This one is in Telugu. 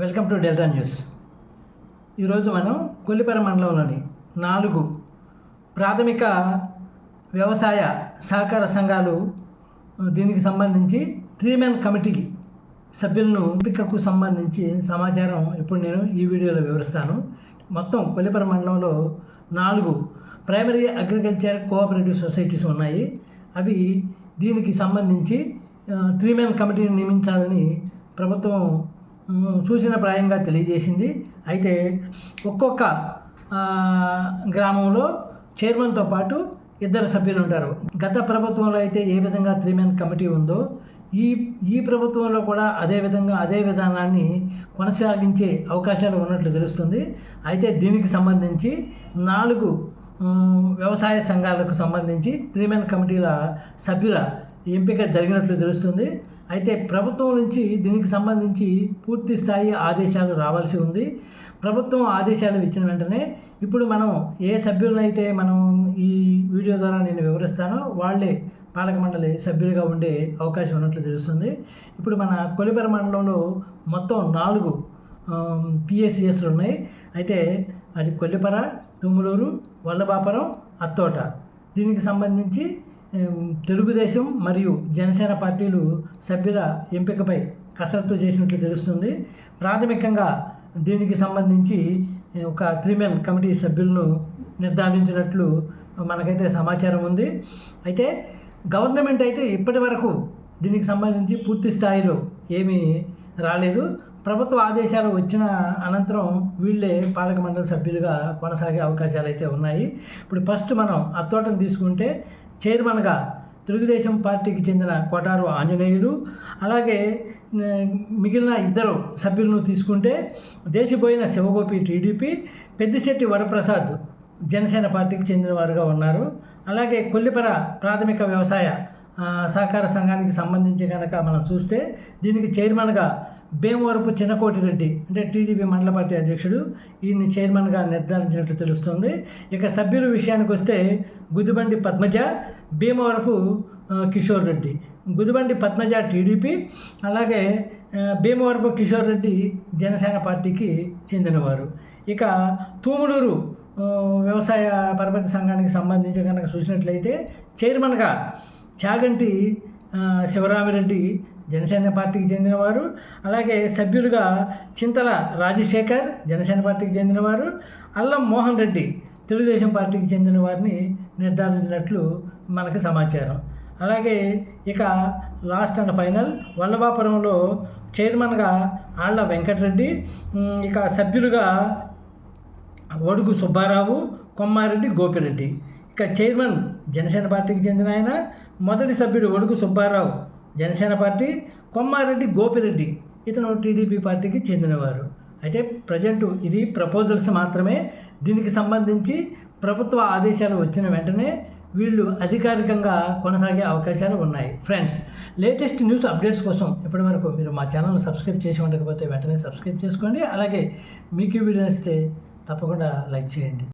Welcome to delta news. ఈరోజు మనం కొల్లిపర మండలంలోని 4 ప్రాథమిక వ్యవసాయ సహకార సంఘాలు దీనికి సంబంధించి 3-man కమిటీకి సభ్యులను ఎంపికకు సంబంధించి సమాచారం ఇప్పుడు నేను ఈ వీడియోలో వివరిస్తాను. మొత్తం కొల్లిపర మండలంలో 4 ప్రైమరీ అగ్రికల్చర్ కోఆపరేటివ్ సొసైటీస్ ఉన్నాయి. అవి దీనికి సంబంధించి 3-man కమిటీని నియమించాలని ప్రభుత్వం సూచనప్రాయంగా తెలియజేసింది. అయితే ఒక్కొక్క గ్రామంలో చైర్మన్తో పాటు 2 సభ్యులు ఉంటారు. గత ప్రభుత్వంలో అయితే ఏ విధంగా 3-man కమిటీ ఉందో ఈ ప్రభుత్వంలో కూడా అదే విధానాన్ని కొనసాగించే అవకాశాలు ఉన్నట్లు తెలుస్తుంది. అయితే దీనికి సంబంధించి 4 వ్యవసాయ సంఘాలకు సంబంధించి 3-man కమిటీల సభ్యుల ఎంపిక జరిగినట్లు తెలుస్తుంది. అయితే ప్రభుత్వం నుంచి దీనికి సంబంధించి పూర్తి స్థాయి ఆదేశాలు రావాల్సి ఉంది. ప్రభుత్వం ఆదేశాలు ఇచ్చిన వెంటనే ఇప్పుడు మనం ఏ సభ్యులనైతే మనం ఈ వీడియో ద్వారా నేను వివరిస్తానో వాళ్ళే పాలక మండలి సభ్యులుగా ఉండే అవకాశం ఉన్నట్లు తెలుస్తుంది. ఇప్పుడు మన కొల్లిపర మండలంలో మొత్తం 4 పిఎస్సిఎస్లు ఉన్నాయి. అయితే అది కొల్లిపర, తుమ్మలూరు, వల్లభాపురం, అత్తోట. దీనికి సంబంధించి తెలుగుదేశం మరియు జనసేన పార్టీలు సభ్యుల ఎంపికపై కసరత్తు చేసినట్లు తెలుస్తుంది. ప్రాథమికంగా దీనికి సంబంధించి ఒక 3-man కమిటీ సభ్యులను నిర్ధారించినట్లు మనకైతే సమాచారం ఉంది. అయితే గవర్నమెంట్ అయితే ఇప్పటి వరకు దీనికి సంబంధించి పూర్తి స్థాయిలో ఏమీ రాలేదు. ప్రభుత్వ ఆదేశాలు వచ్చిన అనంతరం వీళ్ళే పాలక మండలి సభ్యులుగా కొనసాగే అవకాశాలు అయితే ఉన్నాయి. ఇప్పుడు ఫస్ట్ మనం అత్తోటను తీసుకుంటే చైర్మన్గా తెలుగుదేశం పార్టీకి చెందిన కోటారు ఆంజనేయులు, అలాగే మిగిలిన 2 సభ్యులను తీసుకుంటే దేశిపోయిన శివగోపి టీడీపీ, పెద్దిశెట్టి వరప్రసాద్ జనసేన పార్టీకి చెందిన వారుగా ఉన్నారు. అలాగే కొల్లిపర ప్రాథమిక వ్యవసాయ సహకార సంఘానికి సంబంధించి కనుక మనం చూస్తే దీనికి చైర్మన్గా భీమవరపు చిన్నకోటిరెడ్డి అంటే టీడీపీ మండల పార్టీ అధ్యక్షుడు, ఈయన్ని చైర్మన్గా నిర్ధారించినట్లు తెలుస్తుంది. ఇక సభ్యుల విషయానికి వస్తే గుదిబండి పద్మజ, భీమవరపు కిషోర్ రెడ్డి. గుదిబండి పద్మజ టీడీపీ, అలాగే భీమవరపు కిషోర్ రెడ్డి జనసేన పార్టీకి చెందినవారు. ఇక తూములూరు వ్యవసాయ పరపతి సంఘానికి సంబంధించి కనుక చూసినట్లయితే చైర్మన్గా చాగంటి శివరామిరెడ్డి జనసేన పార్టీకి చెందినవారు, అలాగే సభ్యులుగా చింతల రాజశేఖర్ జనసేన పార్టీకి చెందినవారు, అల్లం మోహన్ రెడ్డి తెలుగుదేశం పార్టీకి చెందిన వారిని నిర్ధారించినట్లు మనకు సమాచారం. అలాగే ఇక లాస్ట్ అండ్ ఫైనల్ వల్లభాపురంలో చైర్మన్గా ఆళ్ల వెంకటరెడ్డి, ఇక సభ్యులుగా ఒడుగు సుబ్బారావు, కొమ్మారెడ్డి గోపిరెడ్డి. ఇక చైర్మన్ జనసేన పార్టీకి చెందిన ఆయన, మొదటి సభ్యుడు ఒడుగు సుబ్బారావు జనసేన పార్టీ, కొమ్మారెడ్డి గోపిరెడ్డి ఇతను టీడీపీ పార్టీకి చెందినవారు. అయితే ప్రజెంట్ ఇది ప్రపోజల్స్ మాత్రమే. దీనికి సంబంధించి ప్రభుత్వ ఆదేశాలు వచ్చిన వెంటనే వీళ్ళు అధికారికంగా కొనసాగే అవకాశాలు ఉన్నాయి. ఫ్రెండ్స్, లేటెస్ట్ న్యూస్ అప్డేట్స్ కోసం ఇప్పటివరకు మీరు మా ఛానల్ని సబ్స్క్రైబ్ చేసి ఉండకపోతే వెంటనే సబ్స్క్రైబ్ చేసుకోండి. అలాగే మీకు ఈ వీడియో నచ్చితే తప్పకుండా లైక్ చేయండి.